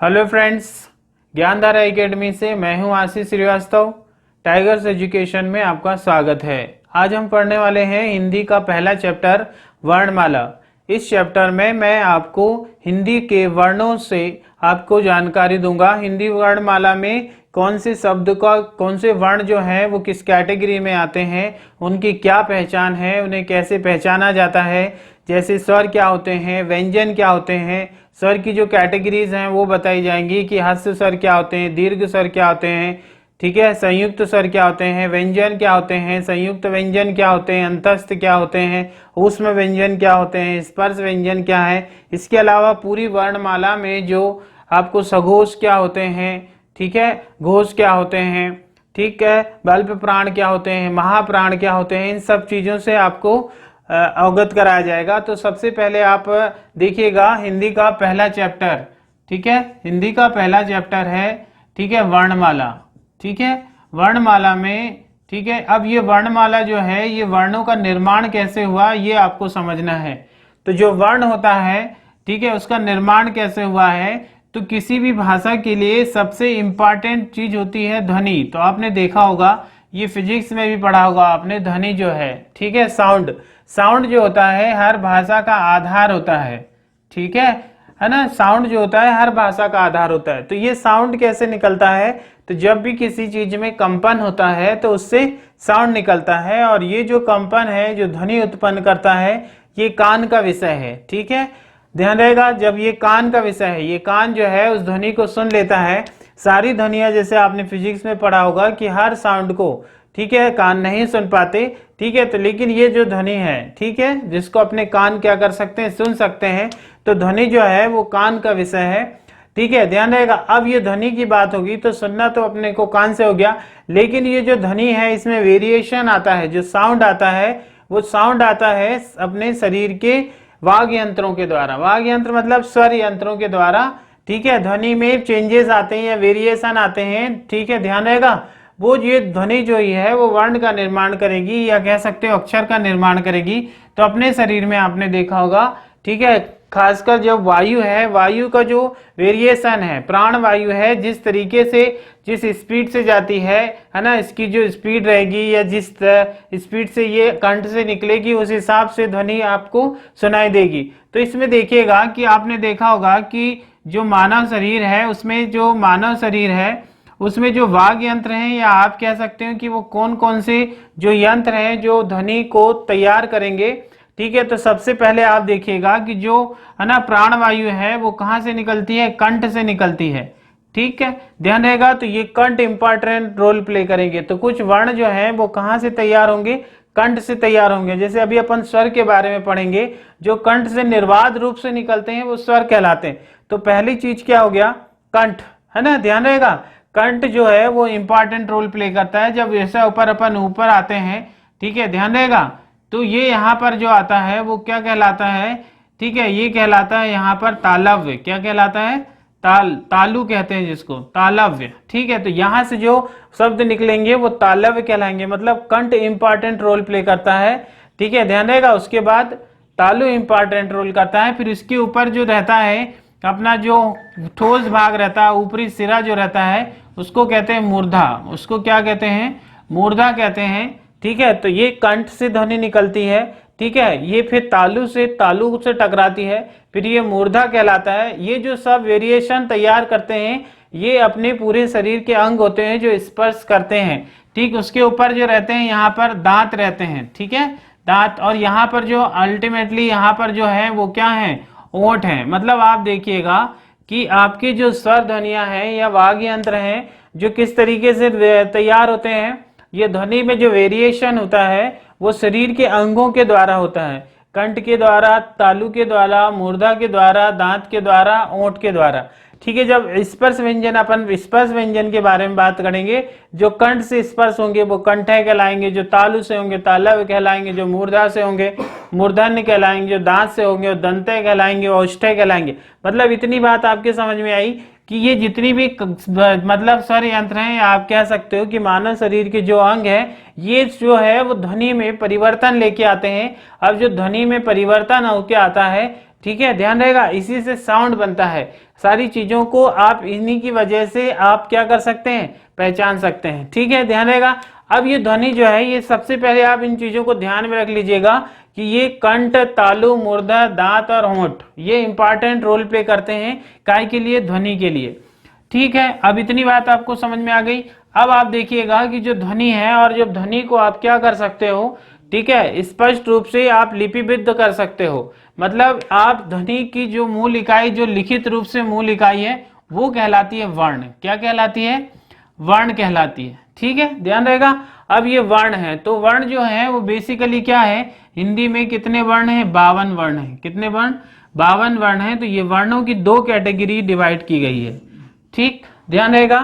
Hello friends, Gyandhara academy से मैं हूं आशीष श्रीवास्तव। टाइगर्स एजुकेशन में आपका स्वागत है। आज हम पढ़ने वाले हैं हिंदी का पहला चैप्टर वर्णमाला। इस चैप्टर में मैं आपको हिंदी के वर्णों से आपको जानकारी दूंगा। हिंदी वर्णमाला में कौन से शब्द का कौन से वर्ण जो हैं वो किस कैटेगरी में आते हैं, उनकी क्या पहचान है, उन्हें कैसे पहचाना जाता है, जैसे स्वर क्या होते हैं, व्यंजन क्या होते हैं, स्वर की जो कैटेगरीज हैं वो बताई जाएंगी कि हस्त स्वर क्या होते हैं, दीर्घ स्वर क्या होते हैं, ठीक है, संयुक्त स्वर क्या होते हैं, व्यंजन क्या होते हैं, संयुक्त व्यंजन क्या होते हैं, अंतस्थ क्या होते हैं, ऊष्म व्यंजन क्या होते हैं, स्पर्श व्यंजन क्या है। इसके अलावा पूरी वर्णमाला में जो आपको सघोष क्या होते हैं, ठीक है, घोष क्या होते हैं, ठीक है, बल्ब प्राण क्या होते हैं, महाप्राण क्या होते हैं, इन सब चीजों से आपको अवगत कराया जाएगा। तो सबसे पहले आप देखिएगा हिंदी का पहला चैप्टर, ठीक है, हिंदी का पहला चैप्टर है, ठीक है, वर्णमाला, ठीक है, वर्णमाला में, ठीक है। अब ये वर्णमाला जो है ये वर्णों का निर्माण कैसे हुआ ये आपको समझना है। तो जो वर्ण होता है, ठीक है, उसका निर्माण कैसे हुआ है, तो किसी भी भाषा के लिए सबसे इंपॉर्टेंट चीज होती है ध्वनि। तो आपने देखा होगा, ये फिजिक्स में भी पढ़ा होगा आपने, ध्वनि जो है, ठीक है, साउंड, साउंड जो होता है हर भाषा का आधार होता है, ठीक है ना। साउंड जो होता है हर भाषा का आधार होता है। तो ये साउंड कैसे निकलता है, तो जब भी किसी चीज में कंपन होता है तो उससे साउंड निकलता है, और ये जो कंपन है जो ध्वनि उत्पन्न करता है ये कान का विषय है, ठीक है, ध्यान रहेगा। जब ये कान का विषय है, ये कान जो है उस ध्वनि को सुन लेता है। सारी ध्वनियां, जैसे आपने फिजिक्स में पढ़ा होगा कि हर साउंड को, ठीक है, कान नहीं सुन पाते, ठीक है, तो लेकिन ये जो ध्वनि है, ठीक है, जिसको अपने कान क्या कर सकते हैं, सुन सकते हैं, तो ध्वनि जो है वो कान का विषय है, ठीक है, ध्यान रहेगा। अब ये ध्वनि की बात होगी तो सुनना तो अपने को कान से हो गया, लेकिन ये जो ध्वनि है इसमें वेरिएशन आता है, जो साउंड आता है वो साउंड आता है अपने शरीर के वाग यंत्रों के द्वारा। वाग यंत्र मतलब स्वर यंत्रों के द्वारा, ठीक है, ध्वनि में चेंजेस आते हैं या वेरिएशन आते हैं, ठीक है, ध्यान रहेगा। वो ये ध्वनि जो ही है वो वर्ण का निर्माण करेगी, या कह सकते हो अक्षर का निर्माण करेगी। तो अपने शरीर में आपने देखा होगा, ठीक है, खासकर जो वायु है, वायु का जो वेरिएशन है, प्राण वायु है, जिस तरीके से जिस स्पीड से जाती है ना, इसकी जो स्पीड रहेगी या जिस स्पीड से ये कंठ से निकलेगी उस हिसाब से ध्वनि आपको सुनाई देगी। तो इसमें देखिएगा कि आपने देखा होगा कि जो मानव शरीर है उसमें जो मानव शरीर है उसमें जो वाग यंत्र हैं, या आप कह सकते हो कि वो कौन कौन से जो यंत्र हैं जो ध्वनि को तैयार करेंगे, ठीक है। तो सबसे पहले आप देखिएगा कि जो है ना प्राणवायु है वो कहाँ से निकलती है, कंठ से निकलती है, ठीक है, ध्यान रहेगा। तो ये कंठ इंपॉर्टेंट रोल प्ले करेंगे। तो कुछ वर्ण जो है वो कहाँ से तैयार होंगे, कंठ से तैयार होंगे। जैसे अभी अपन स्वर के बारे में पढ़ेंगे, जो कंठ से निर्बाध रूप से निकलते हैं वो स्वर कहलाते हैं। तो पहली चीज क्या हो गया, कंठ, है ना, ध्यान रहेगा। कंठ जो है वो इंपॉर्टेंट रोल प्ले करता है। जब ऐसा ऊपर अपन ऊपर आते हैं, ठीक है, ध्यान रहेगा, तो ये यहाँ पर जो आता है वो क्या कहलाता है, ठीक है, ये कहलाता है यहाँ पर तालव्य। क्या कहलाता है, तालु कहते हैं जिसको, तालव्य, ठीक है। तो यहाँ से जो शब्द निकलेंगे वो तालव्य कहलाएंगे, मतलब कंठ इंपॉर्टेंट रोल प्ले करता है, ठीक है, ध्यान रहेगा। उसके बाद तालु इंपॉर्टेंट रोल करता है। फिर इसके ऊपर जो रहता है अपना जो ठोस भाग रहता है, ऊपरी सिरा जो रहता है उसको कहते हैं मूर्धा। उसको क्या कहते हैं, मूर्धा कहते हैं, ठीक है। तो ये कंठ से ध्वनि निकलती है, ठीक है, ये फिर तालु से टकराती है, फिर ये मूर्धा कहलाता है। ये जो सब वेरिएशन तैयार करते हैं ये अपने पूरे शरीर के अंग होते हैं जो स्पर्श करते हैं, ठीक। उसके ऊपर जो रहते हैं यहाँ पर दांत रहते हैं, ठीक है, दांत, और यहाँ पर जो अल्टीमेटली यहाँ पर जो है वो क्या है, ओंठ है। मतलब आप देखिएगा कि आपके जो स्वर ध्वनियां हैं या वाग यंत्र हैं जो किस तरीके से तैयार होते हैं, ये ध्वनि में जो वेरिएशन होता है वो शरीर के अंगों के द्वारा होता है, कंठ के द्वारा, तालु के द्वारा, मूर्धा के द्वारा, दांत के द्वारा, ओंठ के द्वारा, ठीक है। जब स्पर्श व्यंजन, अपन स्पर्श व्यंजन के बारे में बात करेंगे, जो कंठ से स्पर्श होंगे वो कंठय कहलाएंगे, जो तालु से होंगे तालव्य कहलाएंगे, जो मूर्धा से होंगे मूर्धन्य कहलाएंगे, जो दांत से होंगे वो दंतय कहलाएंगे, औष्ठय कहलाएंगे। मतलब इतनी बात आपके समझ में आई कि ये जितनी भी मतलब स्वर यंत्र हैं, आप कह सकते हो कि मानव शरीर के जो अंग है ये जो है वो ध्वनि में परिवर्तन लेके आते हैं। अब जो ध्वनि में परिवर्तन होके आता है ठीक है, ध्यान रहेगा, इसी से साउंड बनता है। सारी चीजों को आप इन्हीं की वजह से आप क्या कर सकते हैं, पहचान सकते हैं। ठीक है, ध्यान रहेगा। अब ये ध्वनि जो है, ये सबसे पहले आप इन चीजों को ध्यान में रख लीजिएगा कि ये कंठ, तालु, मूर्धा, दांत और होंठ ये इंपॉर्टेंट रोल प्ले करते हैं काय के लिए, ध्वनि के लिए। ठीक है, अब इतनी बात आपको समझ में आ गई। अब आप देखिएगा कि जो ध्वनि है, और जब ध्वनि को आप क्या कर सकते हो, ठीक है, स्पष्ट रूप से आप लिपिबद्ध कर सकते हो। मतलब आप ध्वनि की जो मूल इकाई, जो लिखित रूप से मूल इकाई है, वो कहलाती है वर्ण। क्या कहलाती है, वर्ण कहलाती है। ठीक है, ध्यान रहेगा। अब ये वर्ण है, तो वर्ण जो है वो बेसिकली क्या है, हिंदी में कितने वर्ण हैं, 52 वर्ण हैं। कितने वर्ण, 52 वर्ण हैं। तो ये वर्णों की दो कैटेगरी डिवाइड की गई है। ठीक, ध्यान रहेगा।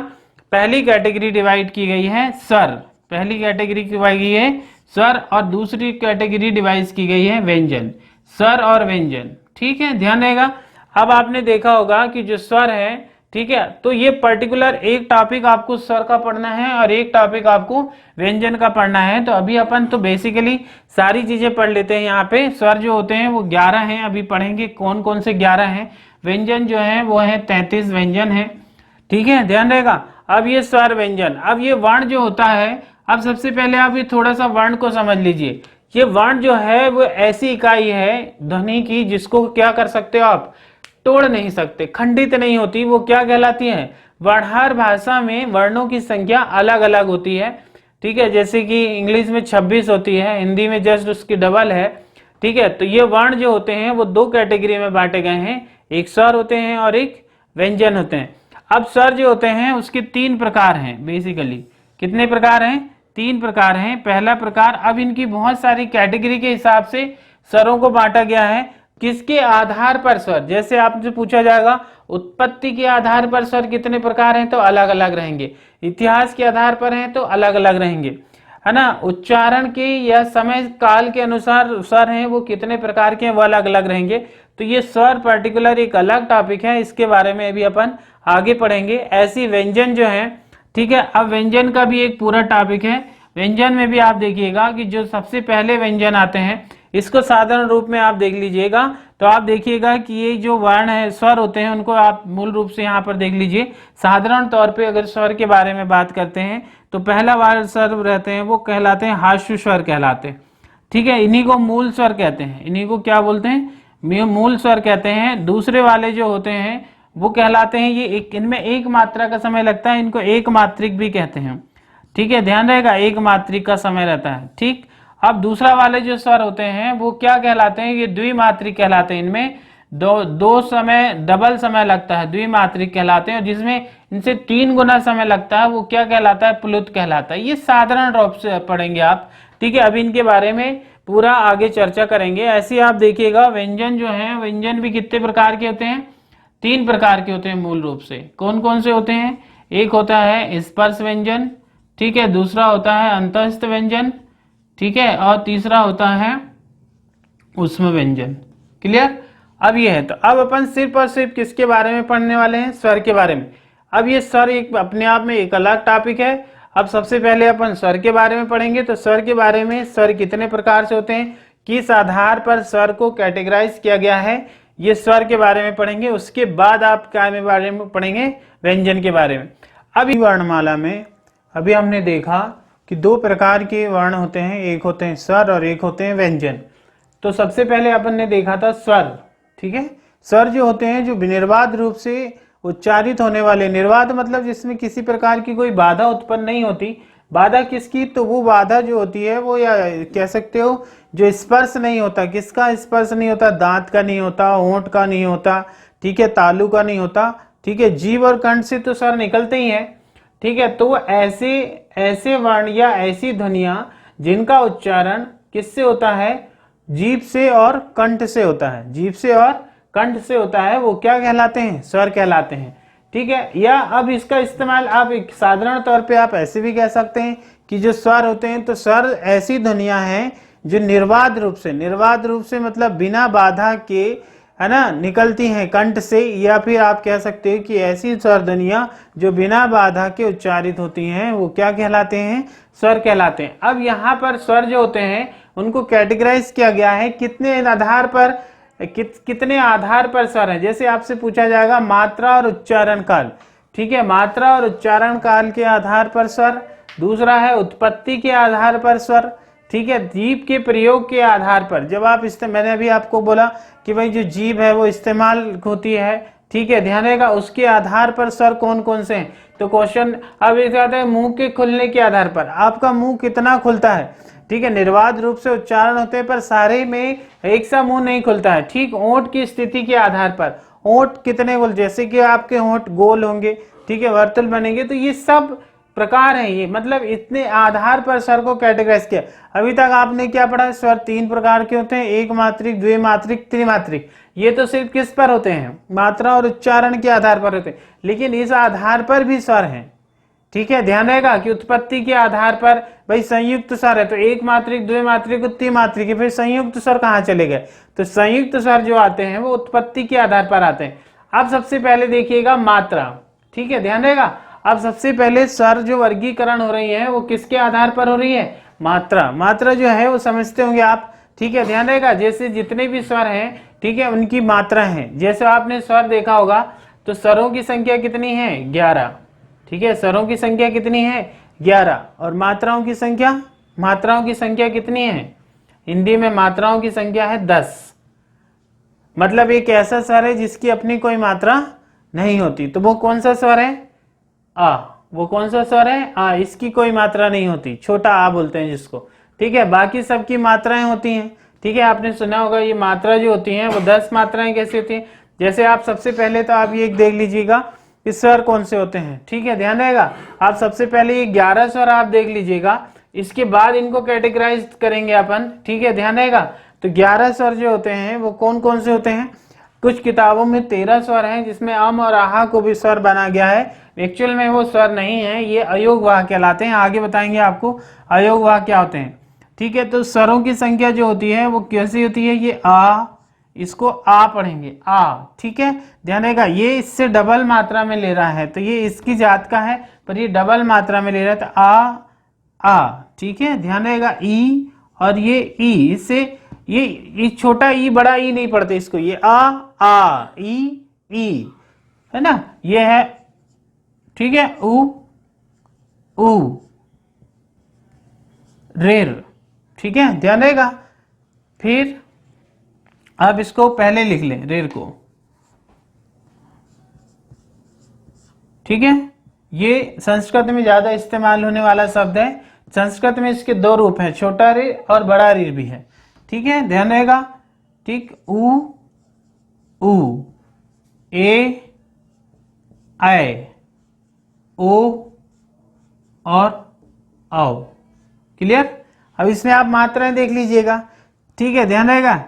पहली कैटेगरी डिवाइड की गई है स्वर, पहली कैटेगरी की गई है स्वर, और दूसरी कैटेगरी डिवाइड की गई है व्यंजन, स्वर और व्यंजन। ठीक है, ध्यान रहेगा। अब आपने देखा होगा कि जो स्वर है, ठीक है, तो ये पर्टिकुलर एक टॉपिक आपको स्वर का पढ़ना है और एक टॉपिक आपको व्यंजन का पढ़ना है। तो अभी अपन तो बेसिकली सारी चीजें पढ़ लेते हैं। यहाँ पे स्वर जो होते हैं वो 11 हैं, अभी पढ़ेंगे कौन कौन से 11 हैं। व्यंजन जो है वो है 33 व्यंजन है। ठीक है, ध्यान रहेगा। अब ये स्वर, व्यंजन, अब ये वर्ण जो होता है, अब सबसे पहले आप ये थोड़ा सा वर्ण को समझ लीजिए। ये वर्ण जो है वो ऐसी इकाई है ध्वनि की जिसको क्या कर सकते हो आप, तोड़ नहीं सकते, खंडित नहीं होती। वो क्या कहलाती है, वर्ण। हर भाषा में वर्णों की संख्या अलग अलग होती है। ठीक है, जैसे कि इंग्लिश में 26 होती है, हिंदी में जस्ट उसकी डबल है। ठीक है, तो ये वर्ण जो होते हैं वो दो कैटेगरी में बांटे गए हैं, एक स्वर होते हैं और एक व्यंजन होते हैं। अब स्वर जो होते हैं उसके 3 प्रकार हैं बेसिकली। कितने प्रकार हैं, 3 प्रकार हैं। पहला प्रकार, अब इनकी बहुत सारी कैटेगरी के हिसाब से स्वरों को बांटा गया है। किसके आधार पर स्वर, जैसे आपसे पूछा जाएगा उत्पत्ति के आधार पर स्वर कितने प्रकार हैं, तो अलग अलग रहेंगे। इतिहास के आधार पर हैं तो अलग अलग रहेंगे, है ना। उच्चारण के या समय काल के अनुसार स्वर हैं वो कितने प्रकार के हैं, वो अलग अलग रहेंगे। तो ये स्वर पर्टिकुलर एक अलग टॉपिक है, इसके बारे में अभी अपन आगे पढ़ेंगे। ऐसी व्यंजन जो है, ठीक है, अब व्यंजन का भी एक पूरा टॉपिक है। व्यंजन में भी आप देखिएगा कि जो सबसे पहले व्यंजन आते हैं, इसको साधारण रूप में आप देख लीजिएगा। तो आप देखिएगा कि ये जो वर्ण है, स्वर होते हैं, उनको आप मूल रूप से यहाँ पर देख लीजिए। साधारण तौर पे अगर स्वर के बारे में बात करते हैं तो पहला वाले स्वर रहते हैं वो कहलाते हैं हास्य स्वर कहलाते हैं। ठीक है, इन्हीं को मूल स्वर कहते हैं, इन्हीं को क्या बोलते हैं, मूल स्वर कहते हैं। दूसरे वाले जो होते हैं वो कहलाते हैं, ये एक, इनमें एक मात्रा का समय लगता है, इनको एक मात्रिक भी कहते हैं। ठीक है, ध्यान रहेगा, एक मात्रिक का समय रहता है। ठीक, अब दूसरा वाले जो स्वर होते हैं वो क्या कहलाते हैं, ये द्विमात्रिक कहलाते हैं। इनमें दो समय, डबल समय लगता है, द्विमात्रिक कहलाते हैं। और जिसमें इनसे 3 गुना समय लगता है वो क्या कहलाता है, प्लुत कहलाता है। ये साधारण रूप से पढ़ेंगे आप। ठीक है, अभी इनके बारे में पूरा आगे चर्चा करेंगे। ऐसे आप देखिएगा व्यंजन जो है, व्यंजन भी कितने प्रकार के होते हैं, 3 प्रकार के होते हैं मूल रूप से। कौन कौन से होते हैं, एक होता है स्पर्श व्यंजन, ठीक है, दूसरा होता है अंतस्थ व्यंजन, ठीक है, और तीसरा होता है ऊष्म व्यंजन। क्लियर। अब ये है, तो अब अपन सिर्फ और सिर्फ किसके बारे में पढ़ने वाले हैं, स्वर के बारे में। अब ये स्वर एक अपने आप में एक अलग टॉपिक है। अब सबसे पहले अपन स्वर के बारे में पढ़ेंगे। तो स्वर के बारे में, स्वर कितने प्रकार से होते हैं, किस आधार पर स्वर को कैटेगराइज किया गया है, ये स्वर के बारे में पढ़ेंगे। उसके बाद आप क्या में बारे में पढ़ेंगे, व्यंजन के बारे में। अभी वर्णमाला में अभी हमने देखा कि 2 प्रकार के वर्ण होते हैं, एक होते हैं स्वर और एक होते हैं व्यंजन। तो सबसे पहले अपन ने देखा था स्वर। ठीक है, स्वर जो होते हैं जो निर्बाध रूप से उच्चारित होने वाले, निर्बाध मतलब जिसमें किसी प्रकार की कोई बाधा उत्पन्न नहीं होती। बाधा किसकी, तो वो बाधा जो होती है वो, या कह सकते हो जो स्पर्श नहीं होता। किसका स्पर्श नहीं होता, दांत का नहीं होता, होंठ का नहीं होता, ठीक है, तालु का नहीं होता। ठीक है, जीभ और कंठ से तो स्वर निकलते ही हैं। ठीक है, तो ऐसे वर्ण या ऐसी ध्वनियां जिनका उच्चारण किससे होता है, जीभ से और कंठ से होता है, जीभ से और कंठ से होता है, वो क्या कहलाते हैं, स्वर कहलाते हैं। ठीक है, या अब इसका इस्तेमाल आप एक साधारण तौर पे आप ऐसे भी कह सकते हैं कि जो स्वर होते हैं, तो स्वर ऐसी ध्वनियां हैं जो निर्बाध रूप से मतलब बिना बाधा के, है ना, निकलती हैं कंठ से। या फिर आप कह सकते हैं कि ऐसी स्वर ध्वनियां जो बिना बाधा के उच्चारित होती हैं वो क्या कहलाते हैं, स्वर कहलाते हैं। अब यहाँ पर स्वर जो होते हैं उनको कैटेगराइज किया गया है कितने आधार पर, कितने आधार पर स्वर हैं। जैसे आपसे पूछा जाएगा मात्रा और उच्चारण काल, ठीक है, मात्रा और उच्चारण काल के आधार पर स्वर। दूसरा है उत्पत्ति के आधार पर स्वर, ठीक है, जीभ के प्रयोग के आधार पर। जब आप मैंने अभी आपको बोला कि भाई जो जीभ है वो इस्तेमाल होती है, ठीक है, ध्यान रहेगा, उसके आधार पर स्वर कौन कौन से हैं। तो क्वेश्चन अब ये आता है मुंह के खुलने के आधार पर, आपका मुंह कितना खुलता है, ठीक है, निर्बाध रूप से उच्चारण होते हैं पर सारे में एक सा मुंह नहीं खुलता है, ठीक। ओंठ की स्थिति के आधार पर ओंठ कितने बोल, जैसे कि आपके ओंठ गोल होंगे, ठीक है, वर्तुल बनेंगे, तो ये सब प्रकार है, ये मतलब इतने आधार पर स्वर को कैटेगराइज किया। अभी तक आपने क्या पढ़ा, स्वर 3 प्रकार के होते हैं, एक मात्रिक, द्विमात्रिक, त्रिमात्रिक। ये तो सिर्फ किस पर होते हैं, मात्रा और उच्चारण के आधार पर होते हैं, लेकिन इस आधार पर भी स्वर हैं, ठीक है। ध्यान रहेगा कि उत्पत्ति के आधार पर भाई संयुक्त स्वर है, तो एक मात्रिक, द्विमात्रिक, त्रिमात्रिक, फिर संयुक्त स्वर कहाँ चले गए, तो संयुक्त स्वर जो आते हैं वो उत्पत्ति के आधार पर आते हैं। अब सबसे पहले देखिएगा मात्रा, ठीक है, ध्यान रहेगा। अब सबसे पहले स्वर जो वर्गीकरण हो रही है वो किसके आधार पर हो रही है, मात्रा। मात्रा जो है वो समझते होंगे आप, ठीक है, ध्यान रहेगा। जैसे जितने भी स्वर हैं, ठीक है, उनकी मात्रा है। जैसे आपने स्वर देखा होगा तो स्वरों की संख्या कितनी है, 11, ठीक है, स्वरों की संख्या कितनी है, 11। और मात्राओं की संख्या कितनी है, हिंदी में मात्राओं की संख्या है 10। मतलब एक ऐसा स्वर है जिसकी अपनी कोई मात्रा नहीं होती, तो वो कौन सा स्वर है, आ। वो कौन सा स्वर है, आ। इसकी कोई मात्रा नहीं होती, छोटा आ बोलते हैं जिसको, ठीक है। बाकी सबकी मात्राएं होती हैं, ठीक है। आपने सुना होगा ये मात्रा जो होती हैं वो 10 मात्राएं कैसी होती हैं। जैसे आप सबसे पहले तो आप ये देख लीजिएगा कि स्वर कौन से होते हैं, ठीक है, ध्यान रहेगा। आप सबसे पहले ये 11 स्वर आप देख लीजिएगा, इसके बाद इनको कैटेगराइज करेंगे अपन, ठीक है, ध्यान रहेगा। तो 11 स्वर जो होते हैं वो कौन कौन से होते हैं। कुछ किताबों में 13 स्वर हैं जिसमें अम और आहा को भी स्वर बना गया है, एक्चुअल में वो स्वर नहीं है, ये अयोग वाह कहलाते हैं। आगे बताएंगे आपको अयोग वाह क्या होते हैं, ठीक है। तो स्वरों की संख्या जो होती है वो कैसी होती है, ये आ, इसको आ पढ़ेंगे, आ, ठीक है, ध्यान रहेगा। ये इससे डबल मात्रा में ले रहा है, तो ये इसकी जात का है पर ये डबल मात्रा में ले रहा है, तो आ, ठीक है, ध्यान रहेगा। ई और ये ई, इससे ये छोटा ई बड़ा ई नहीं पढ़ते इसको, ये आ ई है ना, ये है, ठीक है, ऊ रेर, ठीक है, ध्यान रहेगा। फिर आप इसको पहले लिख लें, रेर को, ठीक है। ये संस्कृत में ज्यादा इस्तेमाल होने वाला शब्द है। संस्कृत में इसके 2 रूप हैं, छोटा रे और बड़ा रे भी है, ठीक है, ध्यान रहेगा, ठीक। ऊ ए आए, ओ और आओ, क्लियर। अब इसमें आप मात्राएं देख लीजिएगा, ठीक है, ध्यान रहेगा।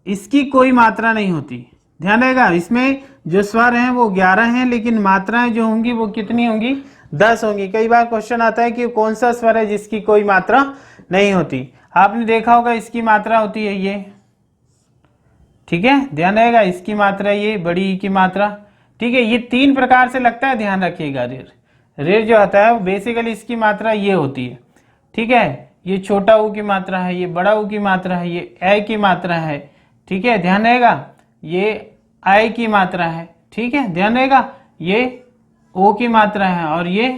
इसकी कोई मात्रा नहीं होती, ध्यान रहेगा। इसमें जो स्वर हैं वो 11 हैं, लेकिन मात्राएं जो होंगी वो कितनी होंगी, 10 होंगी। कई बार क्वेश्चन आता है कि कौन सा स्वर है जिसकी कोई मात्रा नहीं होती। आपने देखा होगा इसकी मात्रा होती है ये, ठीक है, ध्यान रहेगा। इसकी मात्रा ये बड़ी ई की मात्रा, ठीक है। ये 3 प्रकार से लगता है, ध्यान रखिएगा। रेर जो आता है बेसिकली इसकी मात्रा ये होती है, ठीक है। ये छोटा ऊ की मात्रा है, ये बड़ा ऊ की मात्रा है, ये ए की मात्रा है, ठीक है, ध्यान रहेगा। ये आई की मात्रा है, ठीक है, ध्यान रहेगा। ये ओ की मात्रा है और ये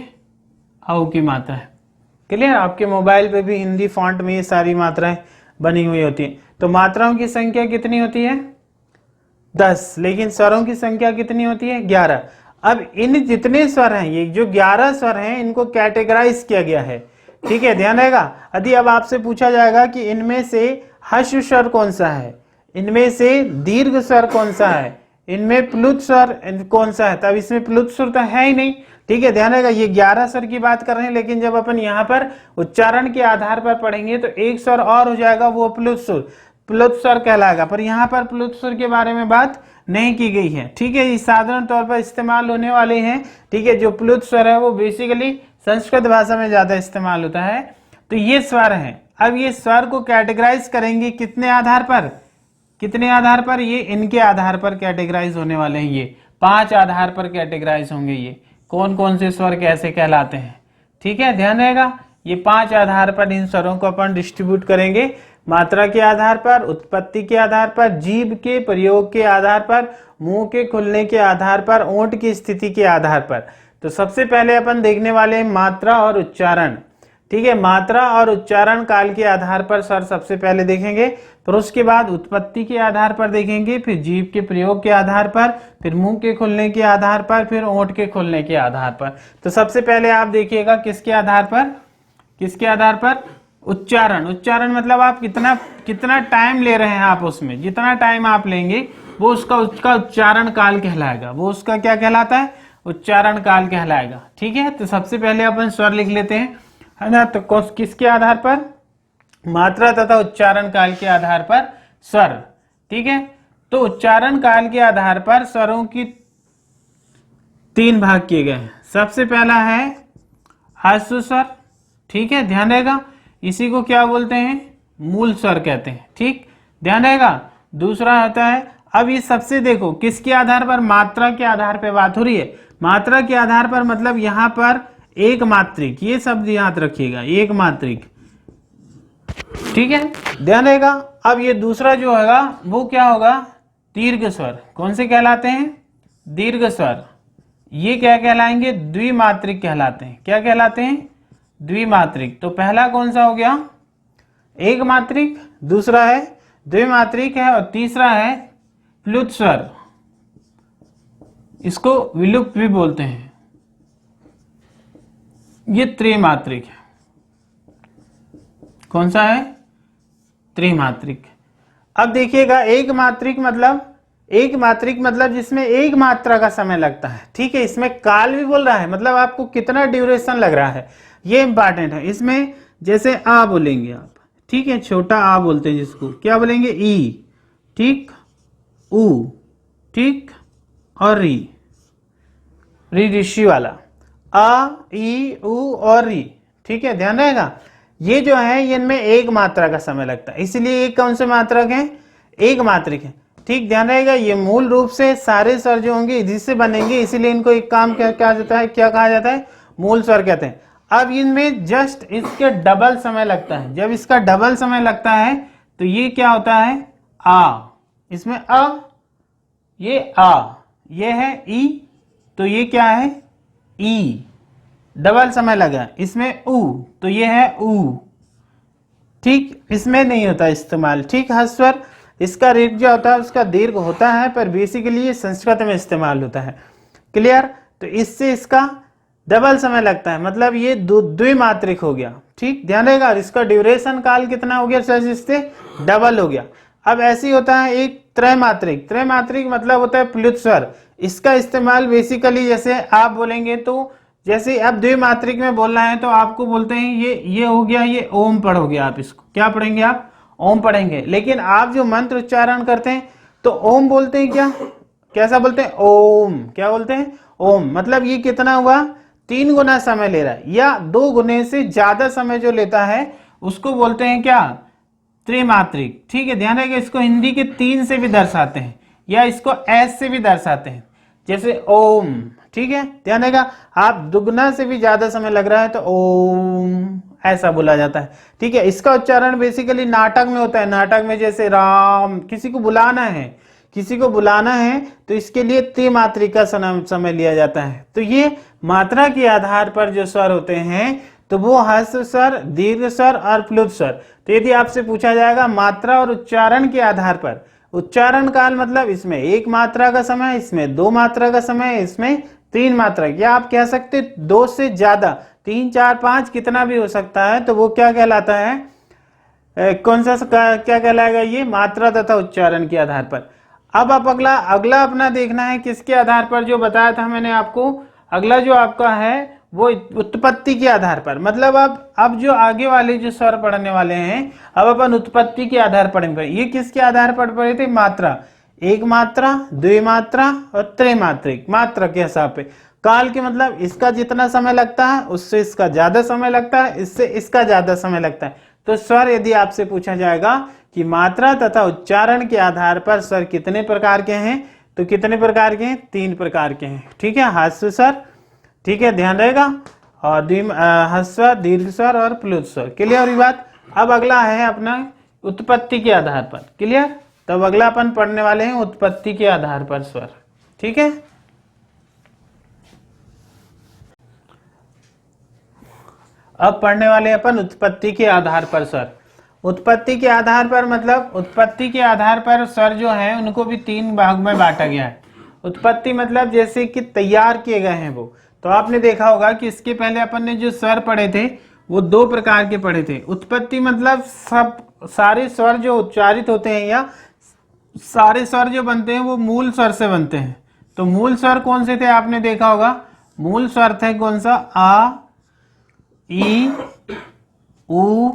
औ की मात्रा है, क्लियर। आपके मोबाइल पे भी हिंदी फॉन्ट में ये सारी मात्राएं बनी हुई होती हैं। तो मात्राओं की संख्या कितनी होती है, 10, लेकिन स्वरों की संख्या कितनी होती है, 11। अब इन जितने स्वर हैं, ये जो 11 स्वर हैं, इनको कैटेगराइज किया गया है, ठीक है, ध्यान रहेगा। यदि अब आपसे पूछा जाएगा कि इनमें से ह्रस्व स्वर कौन सा है, इनमें से दीर्घ स्वर कौन सा है, इनमें प्लुत स्वर कौन सा है, तब इसमें प्लुत स्वर तो है ही नहीं, ठीक है, ध्यान रहेगा। ये 11 स्वर की बात कर रहे हैं, लेकिन जब अपन यहाँ पर उच्चारण के आधार पर पढ़ेंगे तो एक स्वर और हो जाएगा, वो प्लुत स्वर कहलाएगा। पर यहाँ पर प्लुत स्वर के बारे में बात नहीं की गई है, ठीक है। ये साधारण तौर पर इस्तेमाल होने वाले हैं, ठीक है। जो प्लुत स्वर है वो बेसिकली संस्कृत भाषा में ज्यादा इस्तेमाल होता है। तो ये स्वर है। अब ये स्वर को कैटेगराइज करेंगे कितने आधार पर, कितने आधार पर, ये इनके आधार पर कैटेगराइज होने वाले हैं। ये 5 आधार पर कैटेगराइज होंगे। ये कौन कौन से स्वर कैसे कहलाते हैं, ठीक है, ध्यान रहेगा। ये 5 आधार पर इन स्वरों को अपन डिस्ट्रीब्यूट करेंगे। मात्रा के आधार पर, उत्पत्ति के आधार पर, जीभ के प्रयोग के आधार पर, मुंह के खुलने के आधार पर, ओंठ की स्थिति के आधार पर। तो सबसे पहले अपन देखने वाले हैं मात्रा और उच्चारण। ठीक है, मात्रा और उच्चारण काल के आधार पर सर सबसे पहले देखेंगे, फिर उसके बाद उत्पत्ति के आधार पर देखेंगे, फिर जीभ के प्रयोग के आधार पर, फिर मुंह के खुलने के आधार पर, फिर ओंठ के खुलने के आधार पर। तो सबसे पहले आप देखिएगा किसके आधार पर, किसके आधार पर, उच्चारण। उच्चारण मतलब आप कितना टाइम ले रहे हैं, आप उसमें जितना टाइम आप लेंगे वो उसका उच्चारण काल कहलाएगा, वो उसका क्या कहलाता है, उच्चारण काल कहलाएगा। ठीक है, तो सबसे पहले अपन स्वर लिख लेते हैं, है ना। तो किसके आधार पर, मात्रा तथा उच्चारण काल के आधार पर स्वर। ठीक है, तो उच्चारण काल के आधार पर स्वरों की 3 भाग किए गए हैं। सबसे पहला है ह्रस्व स्वर। ठीक है, ध्यान रहेगा, इसी को क्या बोलते हैं, मूल स्वर कहते हैं। ठीक, ध्यान रहेगा। दूसरा होता है, अब ये सबसे देखो किसके आधार पर, मात्रा के आधार पर बात हो रही है। मात्रा के आधार पर मतलब यहां पर एक मात्रिक, ये शब्द याद रखिएगा, एक मात्रिक। ठीक है, ध्यान रहेगा। अब ये दूसरा जो होगा वो क्या होगा, दीर्घ स्वर। कौन से कहलाते हैं, दीर्घ स्वर। ये क्या कहलाएंगे, द्विमात्रिक कहलाते हैं। क्या कहलाते हैं, द्विमात्रिक। तो पहला कौन सा हो गया, एक मात्रिक, दूसरा है द्विमात्रिक है, और तीसरा है प्लुत स्वर। इसको विलुप्त भी बोलते हैं, ये त्रिमात्रिक है। कौन सा है, त्रिमात्रिक। अब देखिएगा, एक मात्रिक मतलब जिसमें एक मात्रा का समय लगता है। ठीक है, इसमें काल भी बोल रहा है, मतलब आपको कितना ड्यूरेशन लग रहा है, ये इंपॉर्टेंट है। इसमें जैसे आ बोलेंगे आप, ठीक है, छोटा आ बोलते हैं जिसको क्या बोलेंगे, ई। ठीक, ऊ, ठीक, और री, ऋषि वाला, आ, ई, उ और री। ठीक है, ध्यान रहेगा। ये जो है इनमें एक मात्रा का समय लगता है, इसलिए ये कौन से मात्रक हैं, एक मात्रिक है। ठीक, ध्यान रहेगा। ये मूल रूप से सारे स्वर जो होंगे इसी से बनेंगे, इसीलिए इनको एक काम क्या जाता है, क्या कहा जाता है, मूल स्वर कहते हैं। अब इनमें जस्ट इसके डबल समय लगता है। जब इसका डबल समय लगता है तो ये क्या होता है, आ। इसमें अ, ये आ, ये है ई, तो ये क्या है, ई। डबल समय लगा। इसमें उ, तो ये है उ। ठीक, इसमें नहीं होता इस्तेमाल। ठीक, ह्रस्व स्वर इसका रेट जो होता है उसका दीर्घ होता है, पर बेसिकली ये संस्कृत में इस्तेमाल होता है। क्लियर। तो इससे इसका डबल समय लगता है, मतलब ये द्विमात्रिक हो गया। ठीक, ध्यान रहेगा। और इसका ड्यूरेशन काल कितना हो गया सर, इससे डबल हो गया। अब ऐसे ही होता है एक त्रैमात्रिक। त्रैमात्रिक मतलब होता है प्लुत स्वर। इसका इस्तेमाल बेसिकली जैसे आप बोलेंगे, तो जैसे अब द्विमात्रिक में बोलना है तो आपको बोलते हैं ये हो गया, ये ओम पढ़ोगे आप, इसको क्या पढ़ेंगे आप, ओम पढ़ेंगे। लेकिन आप जो मंत्र उच्चारण करते हैं तो ओम बोलते हैं, क्या कैसा बोलते हैं, ओम। क्या बोलते हैं, ओम। मतलब ये कितना हुआ, 3 गुना समय ले रहा है, या 2 गुने से ज्यादा समय जो लेता है उसको बोलते हैं क्या, त्रिमात्रिक। ठीक है, ध्यान रखिए। इसको हिंदी के 3 से भी दर्शाते हैं, या इसको एस से भी दर्शाते हैं, जैसे ओम। ठीक है, ध्यान रखिएगा। आप दुगना से भी ज्यादा समय लग रहा है तो ओम ऐसा बोला जाता है। ठीक है, इसका उच्चारण बेसिकली नाटक में होता है। नाटक में जैसे राम, किसी को बुलाना है तो इसके लिए त्रिमात्रिक का समय लिया जाता है। तो ये मात्रा के आधार पर जो स्वर होते हैं तो वो ह्रस्व स्वर, दीर्घ स्वर और प्लुत स्वर। तो यदि आपसे पूछा जाएगा मात्रा और उच्चारण के आधार पर, उच्चारण काल मतलब इसमें 1 मात्रा का समय, इसमें 2 मात्रा का समय, इसमें 3 मात्रा, या आप कह सकते 2 से ज्यादा, 3, 4, 5 कितना भी हो सकता है। तो वो क्या कहलाता है, कौन सा क्या कहलाएगा, ये मात्रा तथा उच्चारण के आधार पर। अब आप अगला अपना देखना है किसके आधार पर, जो बताया था मैंने आपको। अगला जो आपका है वो उत्पत्ति के आधार पर। मतलब अब जो आगे वाले जो स्वर पढ़ने वाले हैं, अब अपन उत्पत्ति के आधार पढ़ेंगे। ये किसके आधार पर पढ़े थे, मात्रा, एक मात्रा, द्विमात्रा और त्रैमात्रिक, मात्रा के हिसाब पे। काल के मतलब इसका जितना समय लगता है उससे इसका ज्यादा समय लगता है, इससे इसका ज्यादा समय लगता है। तो स्वर यदि आपसे पूछा जाएगा कि मात्रा तथा उच्चारण के आधार पर स्वर कितने प्रकार के हैं, तो कितने प्रकार के हैं, 3 प्रकार के हैं। ठीक है, ह्रस्व स्वर, ठीक है, ध्यान रहेगा, और ह्रस्व, दीर्घ स्वर और प्लुत स्वर। क्लियर हुई बात। अब अगला है अपना उत्पत्ति के आधार पर। क्लियर? तब अगला अपन पढ़ने वाले हैं उत्पत्ति के आधार पर स्वर। ठीक है, अब पढ़ने वाले हैं अपन उत्पत्ति के आधार पर स्वर। उत्पत्ति के आधार पर मतलब उत्पत्ति के आधार पर स्वर जो है उनको भी 3 भाग में बांटा गया है। उत्पत्ति मतलब जैसे कि तैयार किए गए हैं वो। तो आपने देखा होगा कि इसके पहले अपन ने जो स्वर पढ़े थे वो 2 प्रकार के पढ़े थे। उत्पत्ति मतलब सब सारे स्वर जो उच्चारित होते हैं या सारे स्वर जो बनते हैं वो मूल स्वर से बनते हैं। तो मूल स्वर कौन से थे आपने देखा होगा, मूल स्वर थे कौन सा, आ, ई, उ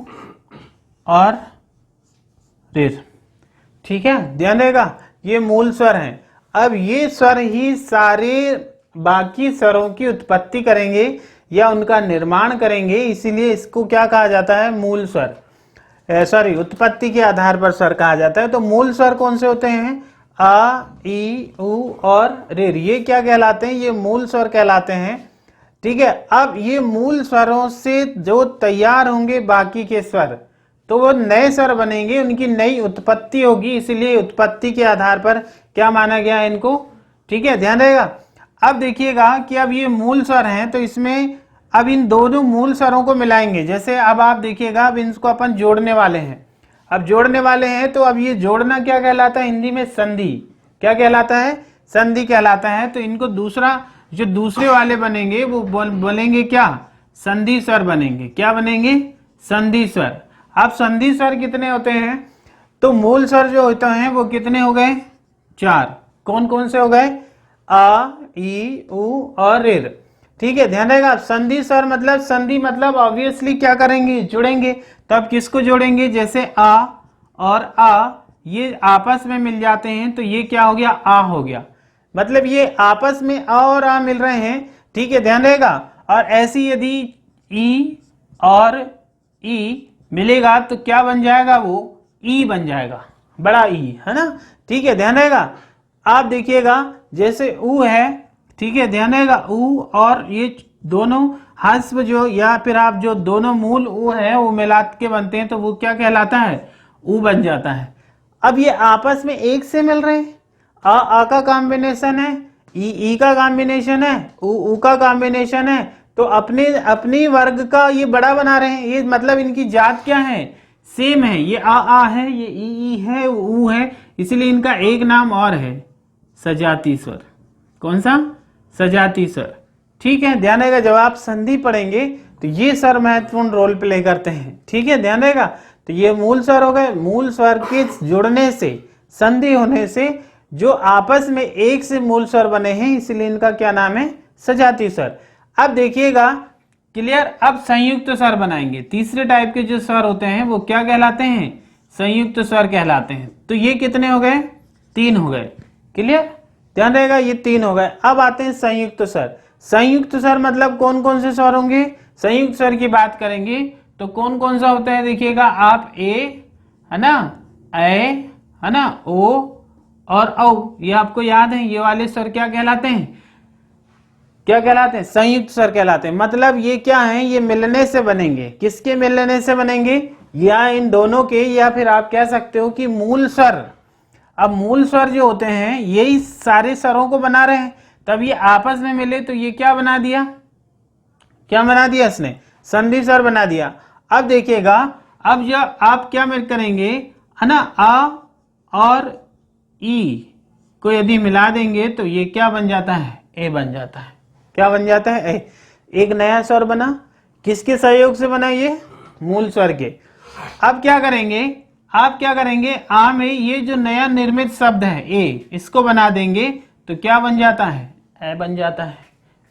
और ऋ। ठीक है, ध्यान देगा, ये मूल स्वर हैं। अब ये स्वर ही सारे बाकी स्वरों की उत्पत्ति करेंगे या उनका निर्माण करेंगे, इसीलिए इसको क्या कहा जाता है, मूल स्वर। सॉरी, उत्पत्ति के आधार पर स्वर कहा जाता है। तो मूल स्वर कौन से होते हैं, आ, ई, उ और ऋ। ये क्या कहलाते हैं, ये मूल स्वर कहलाते हैं। ठीक है, अब ये मूल स्वरों से जो तैयार होंगे बाकी के स्वर, तो वो नए स्वर बनेंगे, उनकी नई उत्पत्ति होगी, इसीलिए उत्पत्ति के आधार पर क्या माना गया है इनको। ठीक है, ध्यान रहेगा। अब देखिएगा कि अब ये मूल स्वर हैं, तो इसमें अब इन दोनों मूल स्वरों को मिलाएंगे। जैसे अब आप देखिएगा, अब इनको अपन जोड़ने वाले हैं। अब जोड़ने वाले हैं तो अब ये जोड़ना क्या कहलाता है हिंदी में, संधि। क्या कहलाता है, संधि कहलाता है। तो इनको दूसरा जो दूसरे वाले बनेंगे वो बोलेंगे क्या, संधि स्वर बनेंगे। क्या बनेंगे, संधि स्वर। अब संधि स्वर कितने होते हैं, तो मूल स्वर जो होते हैं वो कितने हो गए, 4। कौन कौन से हो गए, आ, ई, उ और ऋ। ठीक है, ध्यान रहेगा। संधि स्वर मतलब, संधि मतलब ऑब्वियसली क्या करेंगे, जुड़ेंगे। तब किसको जोड़ेंगे, जैसे आ और आ ये आपस में मिल जाते हैं तो ये क्या हो गया, आ हो गया। मतलब ये आपस में आ और आ मिल रहे हैं। ठीक है, ध्यान रहेगा। और ऐसी यदि ई और ई मिलेगा तो क्या बन जाएगा, वो ई बन जाएगा, बड़ा ई, है ना। ठीक है, ध्यान रहेगा। आप देखिएगा जैसे उ है, ठीक है, ध्यान रहेगा, उ और ये दोनों हस्व जो या फिर आप जो दोनों मूल उ है वो मिला के बनते हैं तो वो क्या कहलाता है, उ बन जाता है। अब ये आपस में एक से मिल रहे हैं, आ का कॉम्बिनेशन है, ई का कॉम्बिनेशन है, उ का कॉम्बिनेशन है, तो अपनी वर्ग का ये बड़ा बना रहे हैं। ये मतलब इनकी जात क्या है, सेम है। ये आ है, ये ई है, उ है, इसलिए इनका एक नाम और है, सजाती स्वर। कौन सा, सजाती स्वर। ठीक है, ध्यान रहेगा। जब आप संधि पढ़ेंगे तो ये स्वर महत्वपूर्ण रोल प्ले करते हैं। ठीक है, ध्यान रहेगा। तो ये मूल स्वर हो गए। मूल स्वर के जुड़ने से, संधि होने से जो आपस में एक से मूल स्वर बने हैं, इसलिए इनका क्या नाम है, सजाती स्वर। अब देखिएगा, क्लियर। अब संयुक्त स्वर बनाएंगे। तीसरे टाइप के जो स्वर होते हैं वो क्या कहलाते हैं, संयुक्त स्वर कहलाते हैं। तो ये कितने हो गए, 3 हो गए। क्लियर, ध्यान रहेगा, ये 3 हो गए। अब आते हैं संयुक्त स्वर। संयुक्त स्वर मतलब कौन कौन से स्वर होंगे, संयुक्त स्वर की बात करेंगे तो कौन कौन सा होता है, देखिएगा आप, ए है ना, ए है ना, ओ और औ। ये आपको याद है, ये वाले स्वर क्या कहलाते हैं, क्या कहलाते हैं, संयुक्त स्वर कहलाते हैं। मतलब ये क्या है, ये मिलने से बनेंगे। किसके मिलने से बनेंगे, या इन दोनों के, या फिर आप कह सकते हो कि मूल स्वर। अब मूल स्वर जो होते हैं यही सारे स्वरों को बना रहे हैं, तब ये आपस में मिले तो ये क्या बना दिया, क्या बना दिया इसने, संधि स्वर बना दिया। अब देखिएगा, अब जब आप क्या मिल करेंगे, है ना, आ और ई को यदि मिला देंगे तो ये क्या बन जाता है, ए बन जाता है। क्या बन जाता है, ए। एक नया स्वर बना, किसके सहयोग से बना, ये मूल स्वर के। अब क्या करेंगे, आप क्या करेंगे, आ में ये जो नया निर्मित शब्द है ए, इसको बना देंगे तो क्या बन जाता है, ए बन जाता है।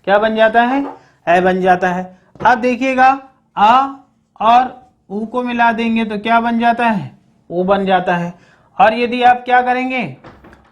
क्या बन जाता है, ए बन जाता है। अब देखिएगा, आ और उ को मिला देंगे तो क्या बन जाता है, ओ बन जाता है। और यदि आप क्या करेंगे,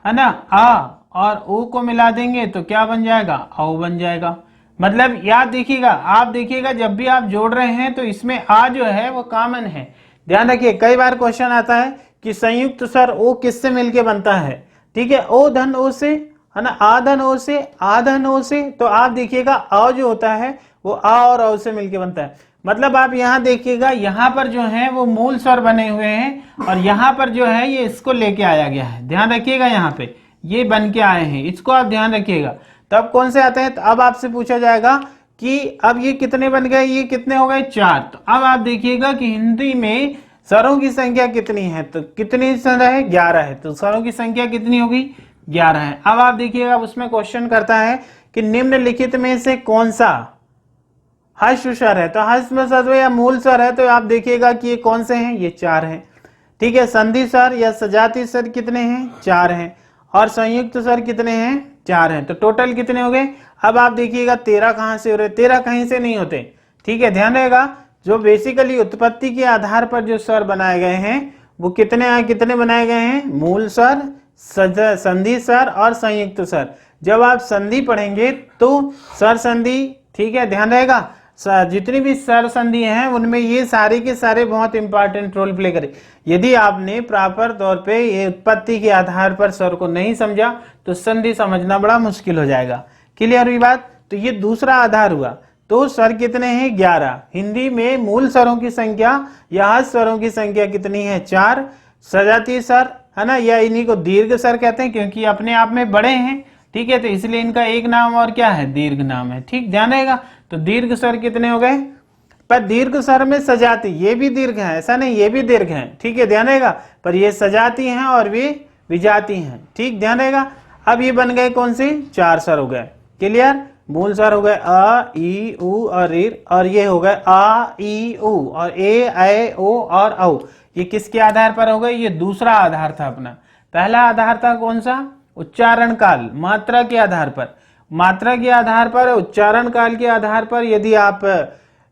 है ना, आ और ओ को मिला देंगे तो क्या बन जाएगा, औ बन जाएगा। मतलब याद देखिएगा, आप देखिएगा जब भी आप जोड़ रहे हैं तो इसमें आ जो है वो कॉमन है। ध्यान रखिए, कई बार क्वेश्चन आता है कि संयुक्त स्वर ओ किससे मिलके बनता है। ठीक है, ओ धन ओ से, है ना, आ धन ओ से, आ धन ओ से। तो आप देखिएगा आ जो होता है वो आ और औ से मिलके बनता है। मतलब आप यहाँ देखिएगा, यहाँ पर जो है वो मूल स्वर बने हुए हैं और यहाँ पर जो है ये इसको लेके आया गया है। ध्यान रखिएगा, यहाँ पे ये बन के आए हैं, इसको आप ध्यान रखिएगा। तब कौन से आते हैं? तो अब आपसे पूछा जाएगा कि अब ये कितने बन गए, ये कितने हो गए? 4। तो अब आप देखिएगा कि हिंदी में स्वरों की संख्या कितनी है, तो कितनी स्वर है? 11 है। तो स्वरों की संख्या कितनी होगी? 11 है। अब आप देखिएगा उसमें क्वेश्चन करता है कि निम्नलिखित में से कौन सा हर्ष स्वर है? तो हर्ष में स्वर या मूल स्वर है, तो आप देखिएगा कि ये कौन से हैं? ये 4 हैं। ठीक है, संधि स्वर या सजाती स्वर कितने हैं? 4 हैं। और संयुक्त स्वर कितने हैं? 4 हैं। तो टोटल कितने हो गए? अब आप देखिएगा 13 कहां से हो रहे? 13 कहीं से नहीं होते। ठीक है, ध्यान रहेगा, जो बेसिकली उत्पत्ति के आधार पर जो स्वर बनाए गए हैं वो कितने बनाए गए हैं? मूल स्वर, संधि स्वर और संयुक्त स्वर। जब आप संधि पढ़ेंगे तो स्वर संधि, ठीक है, ध्यान रहेगा, जितनी भी स्वर संधि हैं उनमें ये सारे के सारे बहुत इंपॉर्टेंट रोल प्ले करें। यदि आपने प्रॉपर तौर पे ये उत्पत्ति के आधार पर स्वर को नहीं समझा तो संधि समझना बड़ा मुश्किल हो जाएगा। क्लियर हुई बात? तो ये दूसरा आधार हुआ। तो स्वर कितने हैं? 11। हिंदी में मूल स्वरों की संख्या या स्वरों की संख्या कितनी है? 4। सजातीय स्वर है ना, या इन्हीं को दीर्घ स्वर कहते हैं क्योंकि अपने आप में बड़े हैं। ठीक है, तो इसलिए इनका एक नाम और क्या है? दीर्घ नाम है। ठीक, ध्यान रहेगा। तो दीर्घ स्वर कितने हो गए? पर दीर्घ स्वर में सजाती, ये भी दीर्घ है, ऐसा नहीं, ये भी दीर्घ है। ठीक है, ध्यान रहेगा, पर ये सजाती हैं और वे विजाती हैं। ठीक, ध्यान रहेगा। अब ये बन गए कौन से? 4 स्वर हो गए। क्लियर? मूल स्वर हो गए अ, ई, उ और ईर, और ये हो गए आ, ई, उ और ए, ऐ, ओ और औ। ये किसके आधार पर हो गए? ये दूसरा आधार था अपना। पहला आधार था कौन सा? उच्चारण काल, मात्रा के आधार पर। मात्रा के आधार पर, उच्चारण काल के आधार पर यदि आप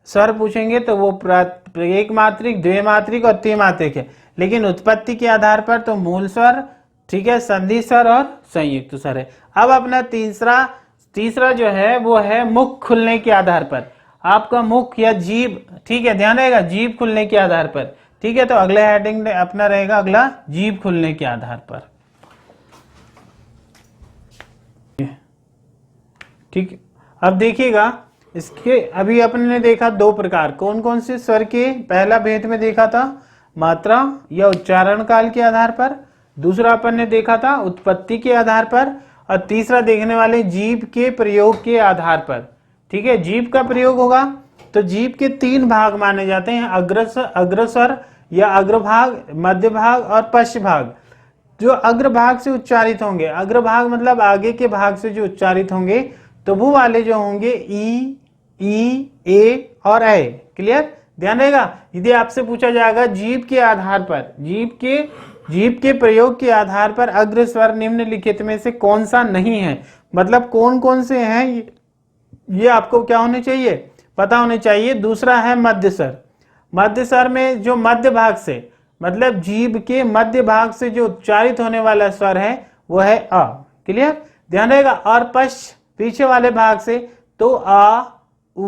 स्वर पूछेंगे तो वो एक मात्रिक, द्विमात्रिक और त्रिमात्रिक है। लेकिन उत्पत्ति के आधार पर तो मूल स्वर, ठीक है, संधि स्वर और संयुक्त स्वर है। अब अपना तीसरा जो है वो है मुख खुलने के आधार पर। आपका मुख या जीभ, ठीक है, ध्यान रहेगा, जीभ खुलने के आधार पर। ठीक है, तो अगला हेडिंग अपना रहेगा अगला जीभ खुलने के आधार पर। ठीक, अब देखिएगा इसके अभी अपने ने देखा 2 प्रकार, कौन कौन से स्वर के? पहला भेद में देखा था मात्रा या उच्चारण काल के आधार पर, दूसरा अपन ने देखा था उत्पत्ति के आधार पर, और तीसरा देखने वाले जीभ के प्रयोग के आधार पर। ठीक है, जीभ का प्रयोग होगा तो जीभ के 3 भाग माने जाते हैं, अग्रस्वर या अग्रभाग, मध्य भाग और पश्च भाग। जो अग्रभाग से उच्चारित होंगे, अग्रभाग मतलब आगे के भाग से जो उच्चारित होंगे, तो वो वाले जो होंगे ई, ए और ऐ। क्लियर? ध्यान रहेगा, यदि आपसे पूछा जाएगा जीभ के आधार पर, जीभ के प्रयोग के आधार पर अग्र स्वर निम्नलिखित में से कौन सा नहीं है, मतलब कौन कौन से हैं, ये आपको क्या होने चाहिए? पता होने चाहिए। दूसरा है मध्य स्वर। मध्य स्वर में जो मध्य भाग से, मतलब जीभ के मध्य भाग से जो उच्चारित होने वाला स्वर है वो है अ। क्लियर? ध्यान रहेगा। और पीछे वाले भाग से तो आ, उ,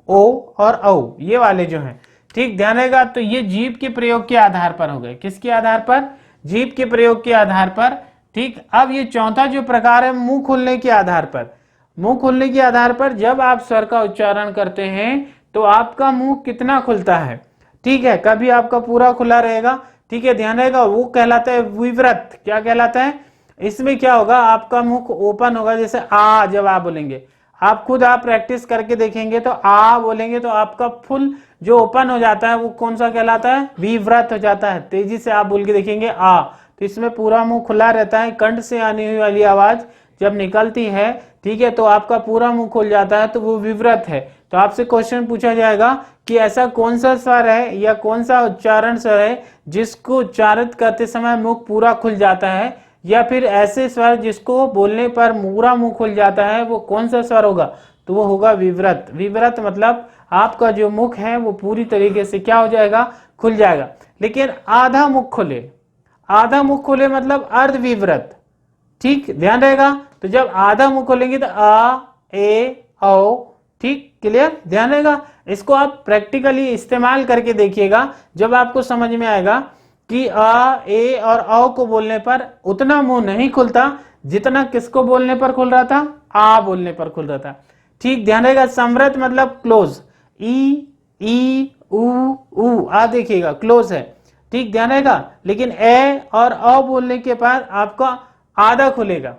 ओ और औ, ये वाले जो हैं। ठीक, ध्यान रहेगा। तो ये जीभ के प्रयोग के आधार पर हो गए। किसके आधार पर? जीभ के प्रयोग के आधार पर। ठीक, अब ये चौथा जो प्रकार है मुंह खुलने के आधार पर। मुंह खुलने के आधार पर जब आप स्वर का उच्चारण करते हैं तो आपका मुंह कितना खुलता है? ठीक है, कभी आपका पूरा खुला रहेगा, ठीक है, ध्यान रहेगा, वो कहलाता है विवृत। क्या कहलाता है? इसमें क्या होगा? आपका मुख ओपन होगा, जैसे आ, जब आप बोलेंगे, आप खुद आप प्रैक्टिस करके देखेंगे तो आ बोलेंगे तो आपका फुल जो ओपन हो जाता है वो कौन सा कहलाता है? विवृत हो जाता है। तेजी से आप बोल के देखेंगे आ, तो इसमें पूरा मुंह खुला रहता है, कंठ से आने हुई वाली आवाज जब निकलती है, ठीक है, तो आपका पूरा मुंह खुल जाता है, तो वो विवृत है। तो आपसे क्वेश्चन पूछा जाएगा कि ऐसा कौन सा स्वर है या कौन सा उच्चारण स्वर है जिसको उच्चारित करते समय मुख पूरा खुल जाता है, या फिर ऐसे स्वर जिसको बोलने पर पूरा मुंह खुल जाता है, वो कौन सा स्वर होगा? तो वो होगा विवृत। विवृत मतलब आपका जो मुख है वो पूरी तरीके से क्या हो जाएगा? खुल जाएगा। लेकिन आधा मुख खुले, आधा मुख खुले मतलब अर्ध विवृत। ठीक, ध्यान रहेगा। तो जब आधा मुख खोलेंगे तो आ, ए, औ। ठीक, क्लियर? ध्यान रहेगा। इसको आप प्रैक्टिकली इस्तेमाल करके देखिएगा, जब आपको समझ में आएगा कि आ, ए और औ को बोलने पर उतना मुंह नहीं खुलता जितना किसको बोलने पर खुल रहा था? आ बोलने पर खुल रहा था। ठीक, ध्यान रहेगा। संवृत मतलब क्लोज, ई उ आ देखिएगा क्लोज है, ठीक, ध्यान रहेगा। लेकिन ए और अ बोलने के बाद आपका आधा खुलेगा,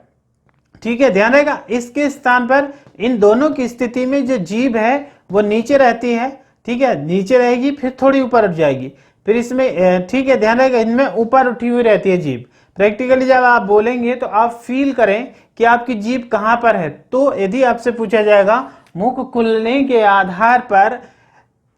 ठीक है, ध्यान रहेगा। इसके स्थान पर इन दोनों की स्थिति में जो जीभ है वो नीचे रहती है, ठीक है, नीचे रहेगी, फिर थोड़ी ऊपर उठ जाएगी, फिर इसमें, ठीक है, ध्यान रहेगा, इनमें ऊपर उठी हुई रहती है जीभ। प्रैक्टिकली जब आप बोलेंगे तो आप फील करें कि आपकी जीभ कहां पर है। तो यदि आपसे पूछा जाएगा मुख खुलने के आधार पर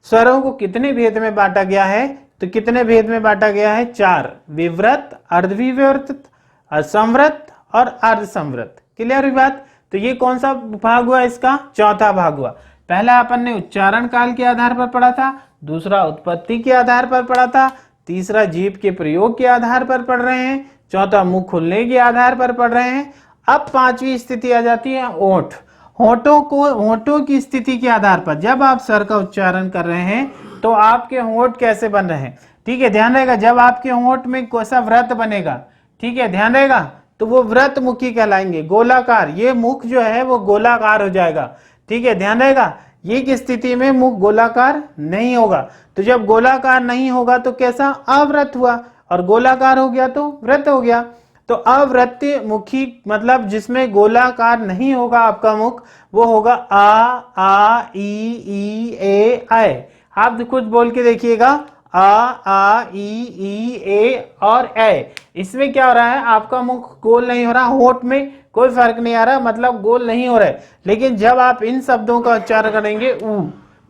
स्वरों को कितने भेद में बांटा गया है, तो कितने भेद में बांटा गया है? 4, विव्रत, अर्धविव्रत, असंवृत और अर्धसंवृत। क्लियर हुई बात? तो ये कौन सा भाग हुआ? इसका चौथा भाग हुआ। पहला अपन ने उच्चारण काल के आधार पर पढ़ा था, दूसरा उत्पत्ति के आधार पर पढ़ा था, तीसरा जीभ के प्रयोग के आधार पर पढ़ रहे हैं, चौथा मुख खुलने के आधार पर पढ़ रहे हैं। अब पांचवी स्थिति आ जाती है ओठ। होठों की स्थिति के आधार पर जब आप स्वर का उच्चारण कर रहे हैं तो आपके होठ कैसे बन रहे हैं, ठीक है, ध्यान रहेगा। जब आपके होठ में कैसा व्रत बनेगा, ठीक है, ध्यान रहेगा, तो वो व्रत मुखी कहलाएंगे, गोलाकार। ये मुख जो है वो गोलाकार हो जाएगा, ठीक है, ध्यान रहेगा। ये की स्थिति में मुख गोलाकार नहीं होगा। तो जब गोलाकार नहीं होगा तो कैसा? अव्रत हुआ, और गोलाकार हो गया तो व्रत हो गया। तो अवृत्त मुखी मतलब जिसमें गोलाकार नहीं होगा आपका मुख, वो होगा आ ई ए ऐ। आप कुछ बोल के देखिएगा, आ ई ए और ए। इसमें क्या हो रहा है? आपका मुख गोल नहीं हो रहा, होठ में कोई फर्क नहीं आ रहा, मतलब गोल नहीं हो रहा है। लेकिन जब आप इन शब्दों का उच्चारण करेंगे ऊ,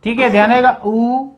ठीक है, ध्यान रहेगा, ऊ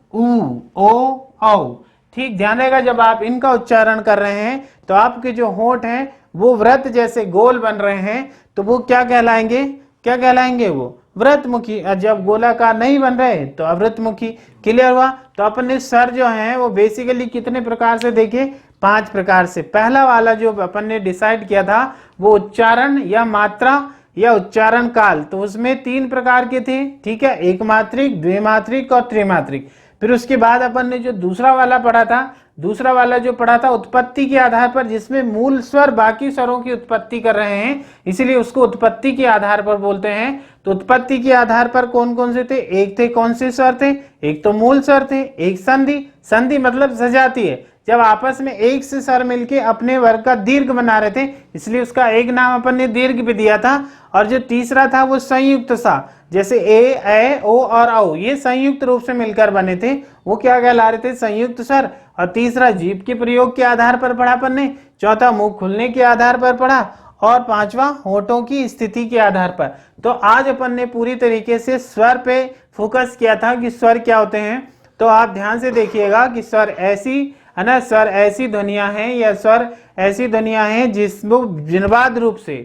ओ औ, ठीक, ध्यान रहेगा। जब आप इनका उच्चारण कर रहे हैं तो आपके जो होंठ हैं वो व्रत जैसे गोल बन रहे हैं, तो वो क्या कहलाएंगे? क्या कहलाएंगे? वो व्रतमुखी। और जब गोलाकार नहीं बन रहे तो अव्रतमुखी। क्लियर हुआ? तो अपने स्वर जो हैं वो बेसिकली कितने प्रकार से देखे? 5 प्रकार से। पहला वाला जो अपन ने डिसाइड किया था वो उच्चारण या मात्रा या उच्चारण काल, तो उसमें 3 प्रकार के थे, ठीक है, एक मात्रिक, द्विमात्रिक और त्रिमात्रिक। फिर उसके बाद अपन ने जो दूसरा वाला पढ़ा था, दूसरा वाला जो पढ़ा था उत्पत्ति के आधार पर, जिसमें मूल स्वर बाकी स्वरों की उत्पत्ति कर रहे हैं, इसीलिए उसको उत्पत्ति के आधार पर बोलते हैं। तो उत्पत्ति के आधार पर कौन कौन से थे? एक थे कौन से स्वर थे? एक तो मूल स्वर थे, एक संधि। संधि मतलब सजाती है, जब आपस में एक से स्वर मिलके अपने वर्ग का दीर्घ बना रहे थे, इसलिए उसका एक नाम अपन ने दीर्घ भी दिया था। और जो तीसरा था वो संयुक्त सा, जैसे ए ओ और औ, ये संयुक्त रूप से मिलकर बने थे, वो क्या कहला रहे थे? संयुक्त स्वर। और तीसरा जीभ के प्रयोग के आधार पर पढ़ा अपन ने, चौथा मुंह खुलने के आधार पर पढ़ा, और पांचवा होठों की स्थिति के आधार पर। तो आज अपन ने पूरी तरीके से स्वर पे फोकस किया था कि स्वर क्या होते हैं। तो आप ध्यान से देखिएगा कि स्वर ऐसी है ना, स्वर ऐसी ध्वनियां हैं या स्वर ऐसी ध्वनियां हैं जिसमें जिनवाद रूप से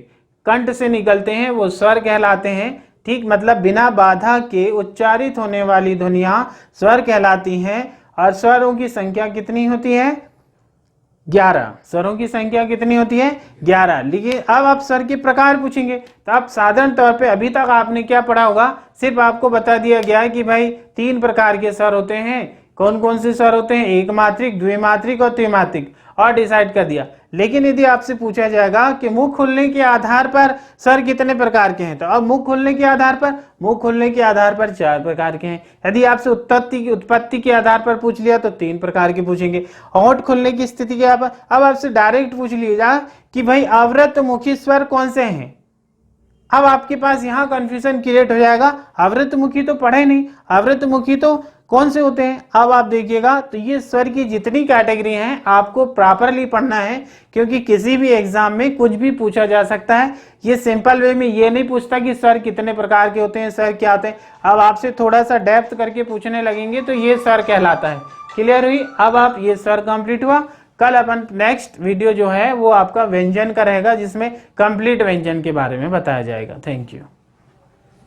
कंठ से निकलते हैं, वो स्वर कहलाते हैं, ठीक, मतलब बिना बाधा के उच्चारित होने वाली ध्वनियां स्वर कहलाती हैं। और स्वरों की संख्या कितनी होती है? 11। स्वरों की संख्या कितनी होती है? 11। लेकिन अब आप स्वर के प्रकार पूछेंगे तो आप साधारण तौर पे अभी तक आपने क्या पढ़ा होगा? सिर्फ आपको बता दिया गया है कि भाई 3 प्रकार के स्वर होते हैं। कौन कौन से स्वर होते हैं? एक मात्रिक, द्विमात्रिक और त्रिमात्रिक, और डिसाइड कर दिया। लेकिन यदि आपसे पूछा जाएगा कि मुख खुलने के आधार पर स्वर कितने प्रकार के हैं, तो अब मुख खुलने के आधार पर 4 प्रकार के हैं। यदि आपसे उत्पत्ति के आधार पर पूछ लिया तो 3 प्रकार के पूछेंगे। होंठ खुलने की स्थिति के अब आपसे डायरेक्ट पूछ लिया कि भाई अवृत मुखी स्वर कौन से हैं। अब आपके पास यहाँ कंफ्यूजन क्रिएट हो जाएगा, अवृत मुखी तो पढ़े नहीं, अवृत मुखी तो कौन से होते हैं। अब आप देखिएगा तो ये स्वर की जितनी कैटेगरी हैं आपको प्रॉपरली पढ़ना है, क्योंकि किसी भी एग्जाम में कुछ भी पूछा जा सकता है। ये सिंपल वे में ये नहीं पूछता कि स्वर कितने प्रकार के होते हैं, स्वर क्या होते हैं। अब आपसे थोड़ा सा डेप्थ करके पूछने लगेंगे तो ये स्वर कहलाता है। क्लियर हुई? अब आप ये स्वर कंप्लीट हुआ। कल अपन नेक्स्ट वीडियो जो है वो आपका व्यंजन का रहेगा, जिसमें कंप्लीट व्यंजन के बारे में बताया जाएगा। Thank you.